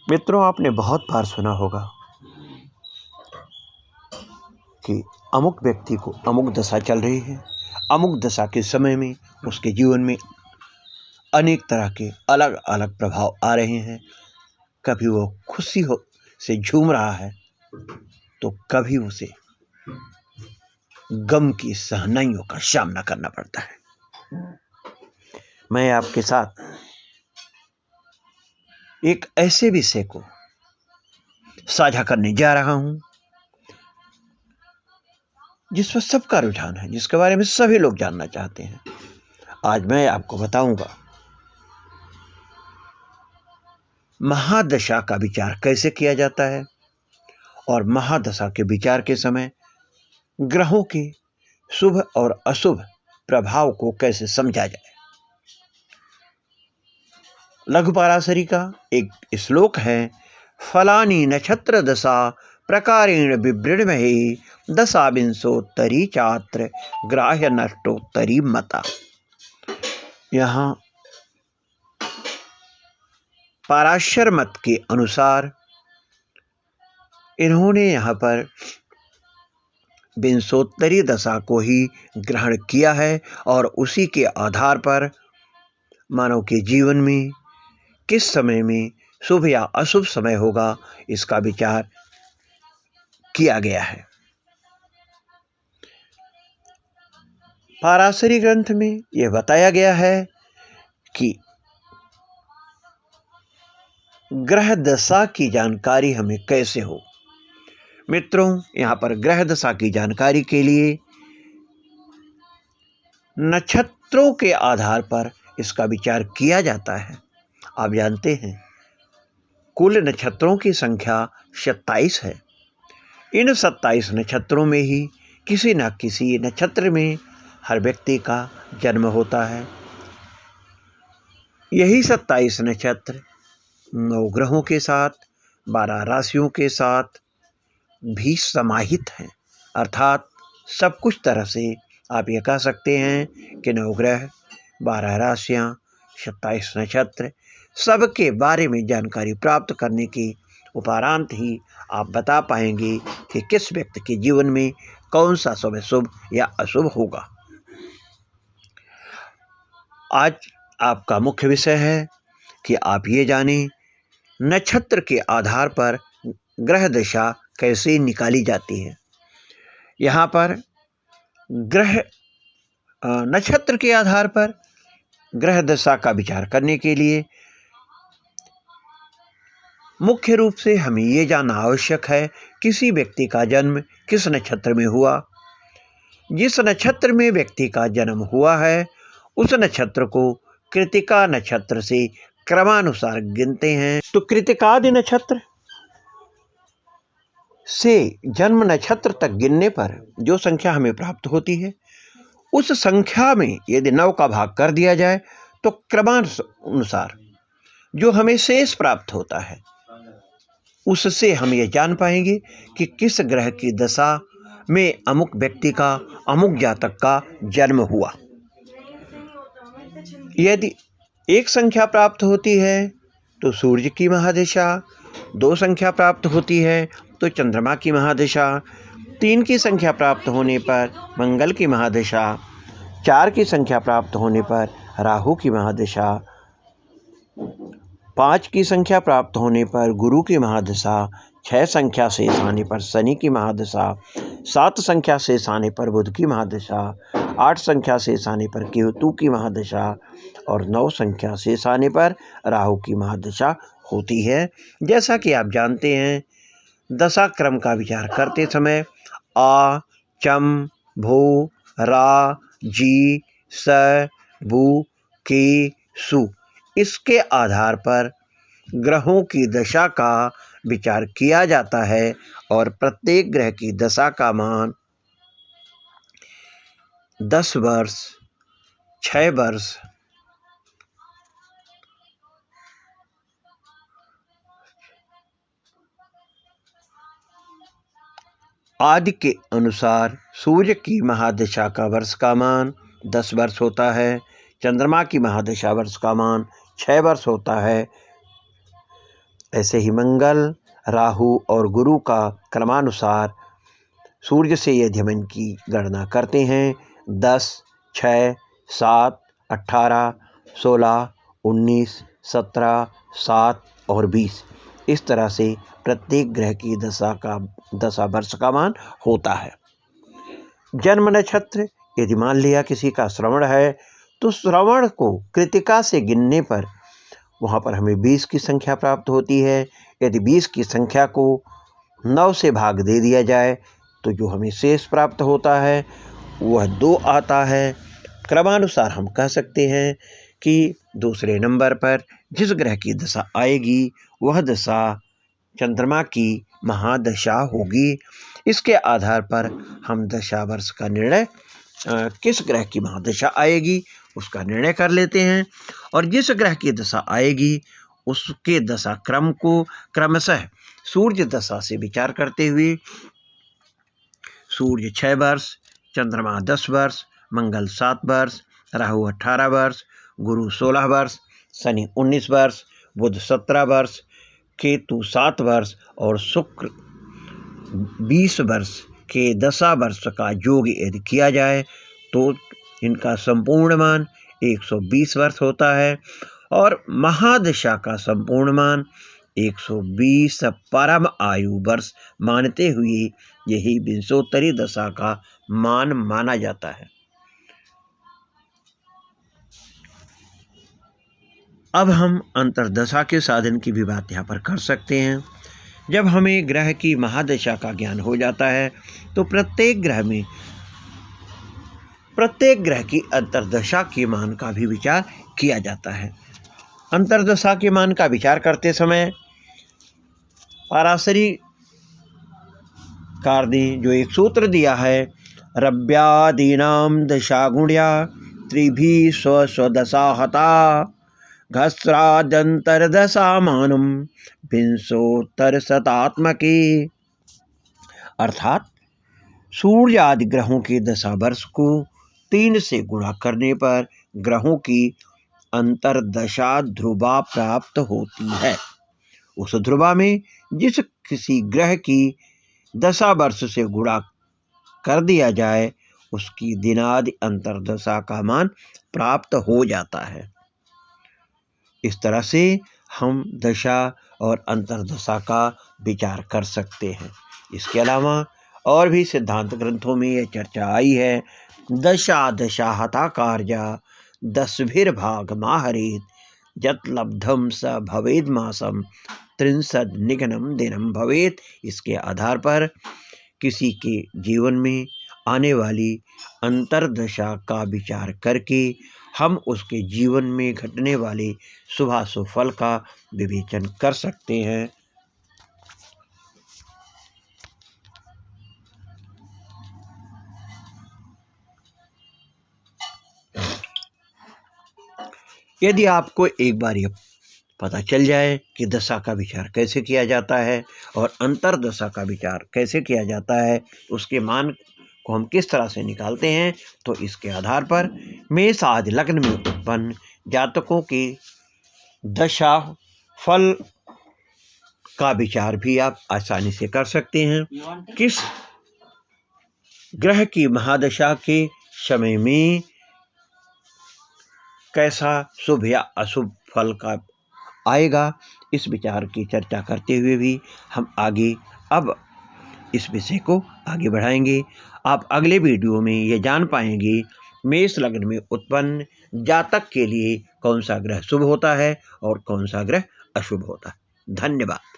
मित्रों, आपने बहुत बार सुना होगा कि अमुक व्यक्ति को अमुक दशा चल रही है। अमुक दशा के समय में उसके जीवन में अनेक तरह के अलग अलग प्रभाव आ रहे हैं। कभी वो खुशी से झूम रहा है तो कभी उसे गम की सहनाइयों का सामना करना पड़ता है। मैं आपके साथ एक ऐसे विषय को साझा करने जा रहा हूं जिस पर सबका रुझान है, जिसके बारे में सभी लोग जानना चाहते हैं। आज मैं आपको बताऊंगा महादशा का विचार कैसे किया जाता है और महादशा के विचार के समय ग्रहों के शुभ और अशुभ प्रभाव को कैसे समझा जाए। लघु पराशरी का एक श्लोक है, फलानी नक्षत्र दशा प्रकारेण विवृणमहे दशाविंशोत्तरी चात्र ग्राह्य नष्टोत्तरी मता। यहाँ पराशर मत के अनुसार इन्होंने यहाँ पर विंशोत्तरी दशा को ही ग्रहण किया है और उसी के आधार पर मानव के जीवन में किस समय में शुभ या अशुभ समय होगा, इसका विचार किया गया है। पराशरी ग्रंथ में यह बताया गया है कि ग्रह दशा की जानकारी हमें कैसे हो। मित्रों, यहाँ पर ग्रह दशा की जानकारी के लिए नक्षत्रों के आधार पर इसका विचार किया जाता है। आप जानते हैं कुल नक्षत्रों की संख्या 27 है। इन 27 नक्षत्रों में ही किसी न किसी नक्षत्र में हर व्यक्ति का जन्म होता है। यही 27 नक्षत्र 9 ग्रहों के साथ 12 राशियों के साथ भी समाहित हैं। अर्थात सब कुछ तरह से आप ये कह सकते हैं कि 9 ग्रह, 12 राशियाँ, 27 नक्षत्र, सबके बारे में जानकारी प्राप्त करने के उपरांत ही आप बता पाएंगे कि किस व्यक्ति के जीवन में कौन सा समय शुभ या अशुभ होगा। आज आपका मुख्य विषय है कि आप ये जानें नक्षत्र के आधार पर ग्रह दशा कैसे निकाली जाती है। यहाँ पर नक्षत्र के आधार पर ग्रह दशा का विचार करने के लिए मुख्य रूप से हमें ये जानना आवश्यक है किसी व्यक्ति का जन्म किस नक्षत्र में हुआ। जिस नक्षत्र में व्यक्ति का जन्म हुआ है उस नक्षत्र को कृत्तिका नक्षत्र से क्रमानुसार गिनते हैं। तो कृत्तिकादि नक्षत्र से जन्म नक्षत्र तक गिनने पर जो संख्या हमें प्राप्त होती है, उस संख्या में यदि 9 का भाग कर दिया जाए तो क्रमानुसार जो हमें शेष प्राप्त होता है उससे हम ये जान पाएंगे कि किस ग्रह की दशा में अमुक व्यक्ति का, अमुक जातक का जन्म हुआ। यदि 1 संख्या प्राप्त होती है तो सूर्य की महादशा, 2 संख्या प्राप्त होती है तो चंद्रमा की महादशा, 3 की संख्या प्राप्त होने पर मंगल की महादशा, 4 की संख्या प्राप्त होने पर राहु की महादशा, 5 की संख्या प्राप्त होने पर गुरु की महादशा, 6 संख्या शेष आने पर शनि की महादशा, 7 संख्या शेष आने पर बुध की महादशा, 8 संख्या शेष आने पर केतु की महादशा और 9 संख्या शेष आने पर राहु की महादशा होती है। जैसा कि आप जानते हैं दशा क्रम का विचार करते समय आ, चम, भू, रा, जी, स, बु, की, सु इसके आधार पर ग्रहों की दशा का विचार किया जाता है और प्रत्येक ग्रह की दशा का मान 10 वर्ष, 6 वर्ष, आदि के अनुसार सूर्य की महादशा का वर्ष का मान 10 वर्ष होता है, चंद्रमा की महादशा वर्ष का मान 6 वर्ष होता है ऐसे ही मंगल, राहु और गुरु का क्रमानुसार सूर्य से यदि हम इनकी गणना करते हैं 10, 6, 7, 18, 16, 19, 17, 7 और 20 इस तरह से प्रत्येक ग्रह की दशा वर्ष का मान होता है। जन्म नक्षत्र यदि मान लिया किसी का श्रवण है तो श्रवण को कृतिका से गिनने पर वहाँ पर हमें 20 की संख्या प्राप्त होती है। यदि 20 की संख्या को 9 से भाग दे दिया जाए तो जो हमें शेष प्राप्त होता है वह 2 आता है। क्रमानुसार हम कह सकते हैं कि दूसरे नंबर पर जिस ग्रह की दशा आएगी वह दशा चंद्रमा की महादशा होगी। इसके आधार पर हम दशा वर्ष का निर्णय किस ग्रह की महादशा आएगी उसका निर्णय कर लेते हैं और जिस ग्रह की दशा आएगी उसके दशा क्रम को क्रमशः सूर्य दशा से विचार करते हुए सूर्य 6 वर्ष, चंद्रमा 10 वर्ष, मंगल 7 वर्ष, राहु 18 वर्ष, गुरु 16 वर्ष, शनि 19 वर्ष, बुध 17 वर्ष, केतु 7 वर्ष और शुक्र 20 वर्ष के दशा वर्ष का योग यदि किया जाए तो इनका संपूर्ण मान 120 वर्ष होता है और महादशा का संपूर्ण मान 120 परम आयु वर्ष मानते हुए यही विंशोत्तरी दशा का मान माना जाता है। अब हम अंतर्दशा के साधन की भी बात यहाँ पर कर सकते हैं। जब हमें ग्रह की महादशा का ज्ञान हो जाता है तो प्रत्येक ग्रह की अंतर्दशा के मान का भी विचार किया जाता है। अंतर्दशा के मान का विचार करते समय पराशरी कार ने जो एक सूत्र दिया है, रव्यादीनाम दशा गुण्या त्रिभी स्वदशा हता घस्रादंतर्दशा मानुम विंशोत्तर शतात्मके, अर्थात सूर्य आदि ग्रहों के दशा वर्ष को 3 से गुणा करने पर ग्रहों की अंतर्दशा ध्रुवा प्राप्त होती है। उस ध्रुवा में जिस किसी ग्रह की दशा वर्ष से गुणा कर दिया जाए उसकी दिनादि अंतर्दशा का मान प्राप्त हो जाता है। इस तरह से हम दशा और अंतर्दशा का विचार कर सकते हैं। इसके अलावा और भी सिद्धांत ग्रंथों में यह चर्चा आई है, दशा हता कार्या 10 भाग माहरेत जत लब्धम स भवेद मासम 63 निघ्नम दिनम भवेत। इसके आधार पर किसी के जीवन में आने वाली अंतर्दशा का विचार करके हम उसके जीवन में घटने वाले शुभाशुभ फल का विवेचन कर सकते हैं। यदि आपको एक बार यह पता चल जाए कि दशा का विचार कैसे किया जाता है और अंतर्दशा का विचार कैसे किया जाता है, उसके मान को हम किस तरह से निकालते हैं, तो इसके आधार पर मेष आदि लग्न में उत्पन्न जातकों की दशा फल का विचार भी आप आसानी से कर सकते हैं। किस ग्रह की महादशा के समय में कैसा शुभ या अशुभ फल का आएगा, इस विचार की चर्चा करते हुए भी हम आगे अब इस विषय को आगे बढ़ाएंगे। आप अगले वीडियो में ये जान पाएंगे मेष लग्न में उत्पन्न जातक के लिए कौन सा ग्रह शुभ होता है और कौन सा ग्रह अशुभ होता है। धन्यवाद।